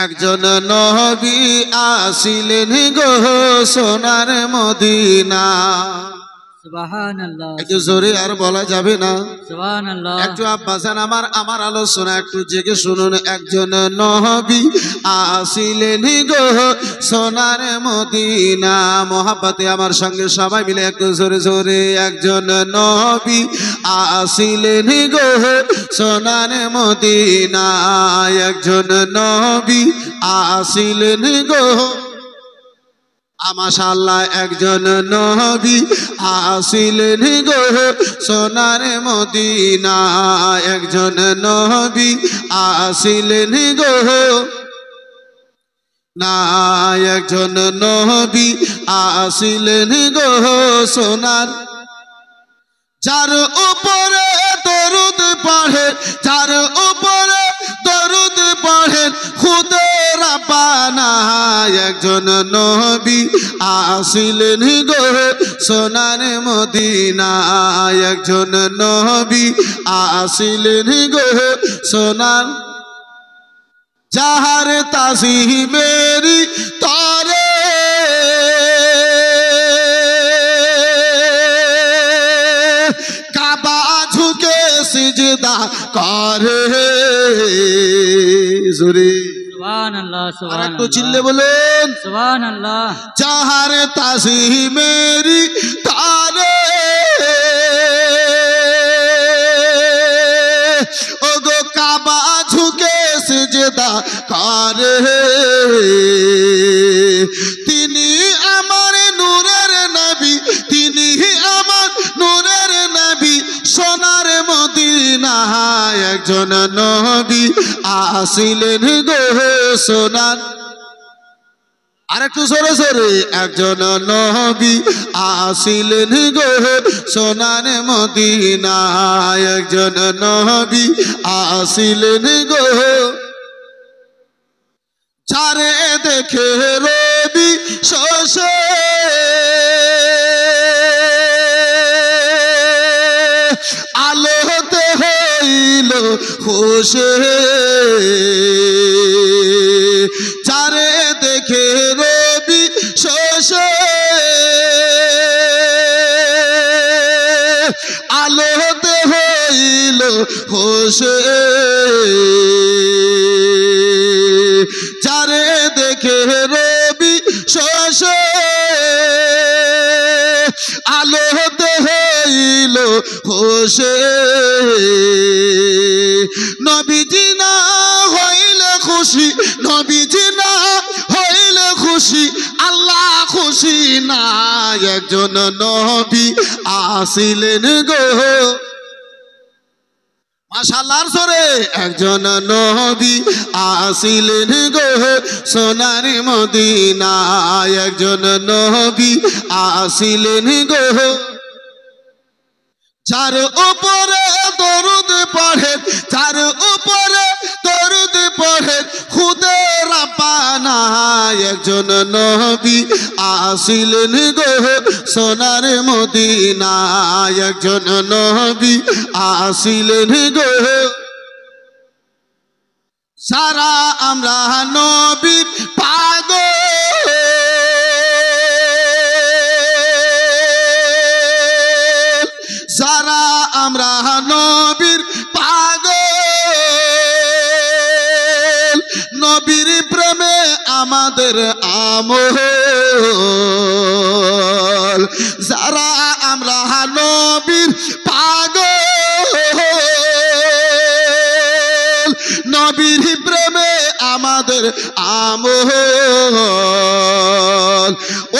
একজন নবী আসিলেন গো সোনার মদিনা। সুবহানাল্লাহ। একটু জোরে আর বলা যাবে না? সুবহানাল্লাহ। একটু আব্বাসান আমার আলোচনা একটু জেগে শুনুন। একজন নবী আসিলেন গো সোনার মদিনা। মোহাব্বতে আমার সঙ্গে সবাই মিলে একটু জোরে জোরে। একজন নবী আসিলেন গো সোনার মদিনা। একজন নবী আসিলেন গো মাশাআল্লাহ। একজন নবী আসিলেন গো সোনার মদিনা। একজন নবী আসিলেন গো না। একজন নবী আসিলেন গো সোনার, যার উপরে দরুদ পড়ে, যার উপরে দরুদ পড়ে খুদে রাব্বানা। একজন নবী আসিলেন গো সোনার মদিনা। একজন নবী আসিলেন গো সোনার, যাহার তাজিমেরি তরে কাবা ঝুঁকে সিজদা করে। জোরে সুবহানাল্লাহ। আর একটু চিল্লে বলেন সুবহানাল্লাহ। যাহার তাজিমেরি তরে ও গো কাবা ঝুঁকে সিজদা করে। তিনি আমার নূরের নবী, তিনি আমার নূরের নবী সোনার মদিনা। একজন নবী আসিলেন গো সোনার, আরেকটু জোরে জোরে। একজন নবী আসিলেন গো সোনার মদিনা। একজন নবী আসিলেন গো, যারে দেখে রবি শোষে আলোতে হইল খুশি। যারে দেখে রবি শোষে আলোতে হইল খুশি। যারে দেখে রবি শোষে আলোতে হইল খুশি। নবীজি না হইলে খুশি, নবীজি না হইলে খুশি, আল্লাহ খুশি না। একজন নবী আসিলেন গো মাশাআল্লাহর জোরে। একজন নবী আসিলেন গো সোনার মদিনা। একজন নবী আসিলেন গো, যার উপরে দরুদ পড়ে, যার উপরে দরুদ পড়ে খুদে রাব্বানা। একজন নবী আসিলেন গো সোনার মদিনা। একজন নবী আসিলেন গো, যারা আমরা নবীর পাগল, যারা আমরা নবীর পাগল, নবীর প্রেমে আমাদের আমল। যারা আমরা নবীর পাগল, নবীর প্রেমে আমাদের আমল।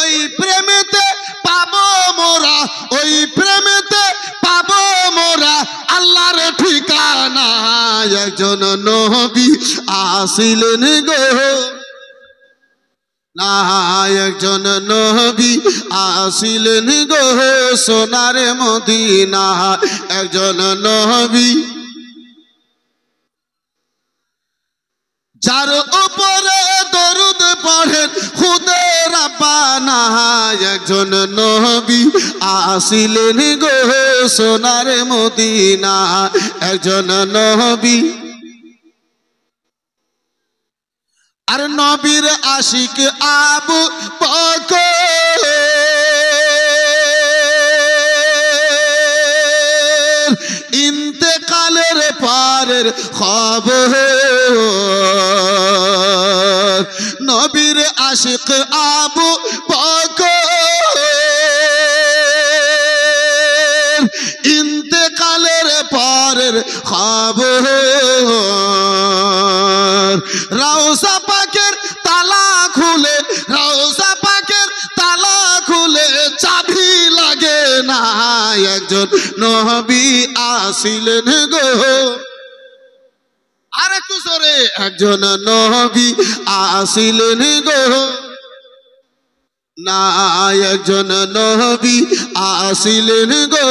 ওই প্রেমেতে পাবো মোরা, ওই প্রেমেতে পাবো মোরা আল্লাহর ঠিকানা। একজন নবী আসিলেন গো না। একজন নবী আসিলেন গো সোনার মদিনা। একজন নবী, যার উপরে দরুদ পড়ে খুদে রাব্বানা। একজন নবী আসিলেন গো সোনার মদিনা। একজন নবী আর নবীর আশিক আবু বকর ইন্তেকালের পরের খবর নবীর আশিক আবু বকর ইন্তেকালের পরের খবর রওজা পাকের তালা খুলে রওজা পাকের তালা খুলে চাবি লাগে না একজন নবী আসিলেন গো আর একটু জোরে একজন নবী আসিলেন গো না একজন নবী আসিলেন গো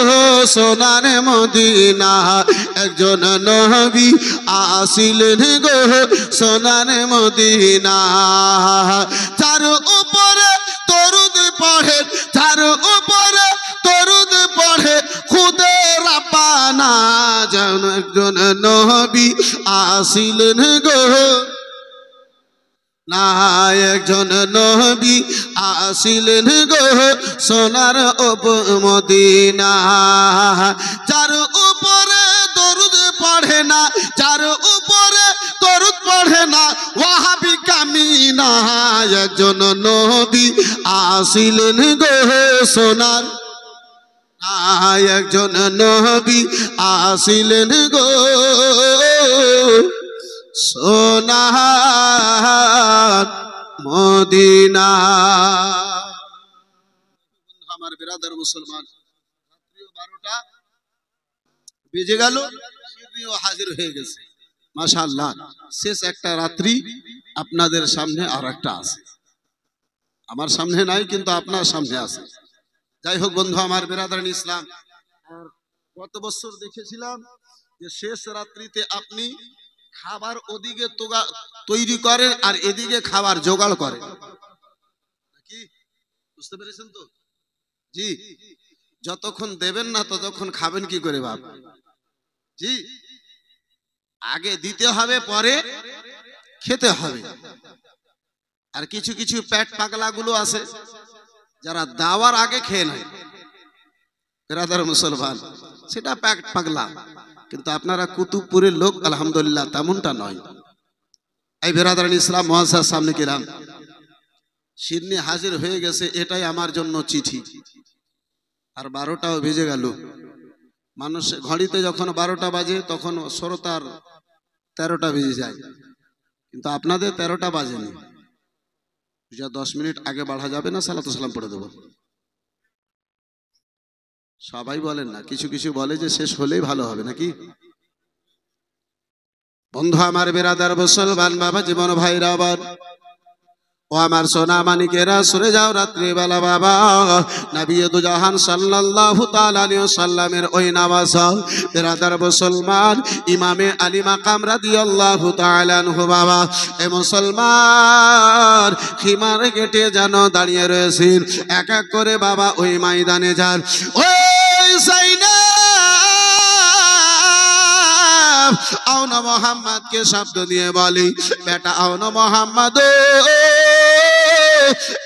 সোনার মদিনা একজন নবী আসিলেন গো সোনার মদিনা তার উপরে দরুদ পড়ে তার উপরে দরুদ পড়ে খুদে রাব্বানা যেন একজন নবী আসিলেন গো না একজন নবী আসিলেন গো সোনার মদিনা যার উপরে দরুদ পড়ে না যার উপরে দরুদ পড়ে না ওয়াহাবি কামিনা একজন নবী আসিলেন গো সোনার একজন নবী আসিলেন গো সোনার মদিনা আমার বিরাদার মুসলমান রাত্রি 12টা বেজে গেল শিরনিও হাজির হয়ে গেছে মাশাআল্লাহ শেষ একটা রাত্রি আপনাদের সামনে আর একটা আছে আমার সামনে নাই কিন্তু আপনার সামনে আছে যাই হোক বন্ধু আমার বিরাদার ইসলাম গত বছর দেখেছিলাম যে শেষ রাত্রিতে আপনি খাবার ওদিকে তৈরি করেন আর এদিকে খাবার জোগাড় করেন কি বুঝতে পেরেছেন তো জি যতক্ষণ দেবেন না ততক্ষণ খাবেন কি করে বাপ জি আগে দিতে হবে পরে খেতে হবে আর কিছু কিছু পেট পাগলা গুলো আছে যারা দাওয়ার আগে খেয়ে নেয় বিরাদার মুসলমান সেটা পেট পাগলা কিন্তু আপনারা কুতুবপুরের লোক আলহামদুলিল্লাহ তেমনটা নয় এই বিরাদার ইসলাম মুআজ্জাজ সামনে কিরাম শিরনি হাজির হয়ে গেছে এটাই আমার জন্য চিঠি আর 12টাও বেজে গেল মানুষ ঘড়িতে যখন 12টা বাজে তখন শ্রোতার 13টা বেজে যায় কিন্তু আপনাদের 13টা বাজেনি 10 মিনিট আগে বাড়া যাবে না সালাতু সালাম পড়ে দেব সবাই বলেন না কিছু কিছু বলে যে শেষ হলেই ভালো হবে নাকি বন্ধু আমার বিরাদার মুসলমান বাবা জীবন ভাইরা আবার ও আমার সোনা মানিকেরা সরে যাও রাত্রি বেলা বাবা নবী দু জাহান সাল্লাল্লাহু তাআলা আলাইহি ওয়াসাল্লামের ওই নামাজ বিরাদার মুসলমান ইমামে আলী মাকাম রাদিয়াল্লাহু তাআলা আনহু বাবা এ মুসলমান খিমার গেটে যেন দাঁড়িয়ে রয়েছেন এক এক করে বাবা ওই ময়দানে যান ওই সাইনাব আওনা মোহাম্মদ কে শব্দ দিয়ে বলি বেটা আওনা মোহাম্মদ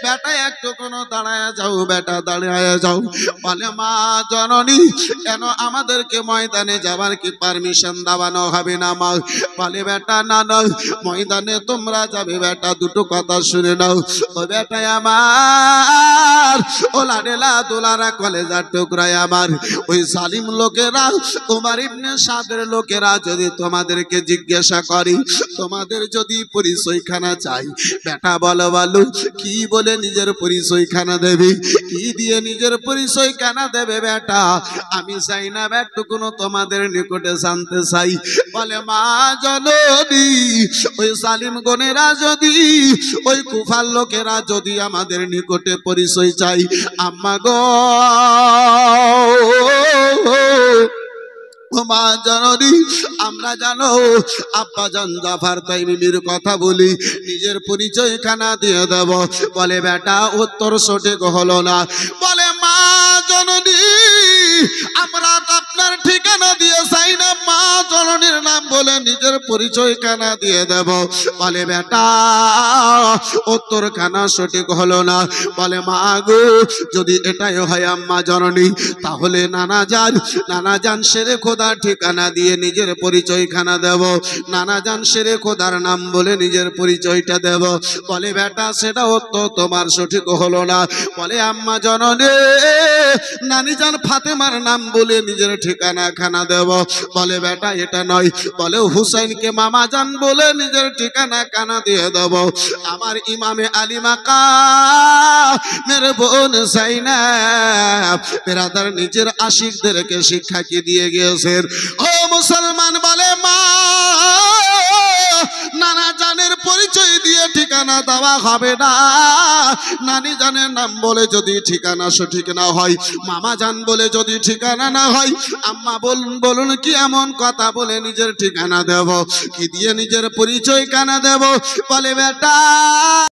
বেটা একটু কোনো দাঁড়ায় যাও বেটা দাঁড়ায় যাও বলে মা জননী কেন আমাদেরকে ময়দানে যাবার কি পারমিশন দেওয়ানো হবে না মা বলে বেটা না না ময়দানে তোমরা যাবে বেটা দুটো কথা শুনে নাও ও বেটা আমার ও লাডেলা দোলারা কলেজার টুকরায় আমার ওই জালিম লোকেরা উমর ইবনে সাদের লোকেরা যদি তোমাদেরকে জিজ্ঞাসা করি তোমাদের যদি পরিচয়খানা চাই বেটা বলো বলো কি বলে নিজের পরিচয়খানা দেবে কি দিয়ে নিজের পরিচয়খানা দেবে বেটা আমি চাই না একটুকুনো তোমাদের নিকটে জানতে চাই বলে মা জননী ওই জালিম গণেরা যদি ওই কুফার লোকেরা যদি আমাদের নিকটে পরিচয় চাই আম্মা গো মা জননী আমরা জানো আব্বা জান জাফর তাইমির কথা বলি নিজের পরিচয়খানা দিয়ে দেব বলে বেটা উত্তর সঠিক হলো না বলে মা জননী আমরা আপনার ঠিকানা দিয়ে চাই না মা জননীর নাম বলে নিজের পরিচয় কানা দিয়ে দেব। বলে বেটা উত্তর কানা সঠিক হলো না। বলে মা গো যদি এটাই হয় আম্মা জননী তাহলে নানা জান শেরে খোদার ঠিকানা দিয়ে নিজের পরিচয় খানা দেব। নানা জান শেরে খোদার নাম বলে নিজের পরিচয়টা দেব। বলে বেটা সেটা উত্তর তোমার সঠিক হলো না। বলে আম্মা জননী নানি জান ফাতেমার নাম বলে নিজের ঠিকানা খানা দেব। বলে বেটা এটা নয়। বলে হুসাইনকে মামা জান বলে নিজের ঠিকানা কানা দিয়ে দেব। আমার ইমামে আলী মাকামের বোন যায়নাব বেরাদার নিজের আশিকদেরকে শিক্ষা কি দিয়ে গিয়েছেন। ও মুসলমান বলে মা নানা জানের পরিচয় দিয়ে ঠিকানা দেওয়া হবে না। নানি জানের নাম বলে যদি ঠিকানা সঠিক না হয়, মামা জান বলে যদি ঠিকানা না হয়, আম্মা বলুন কি এমন কথা বলে নিজের ঠিকানা দেব? কি দিয়ে নিজের পরিচয় কানা দেব? বলে বেটা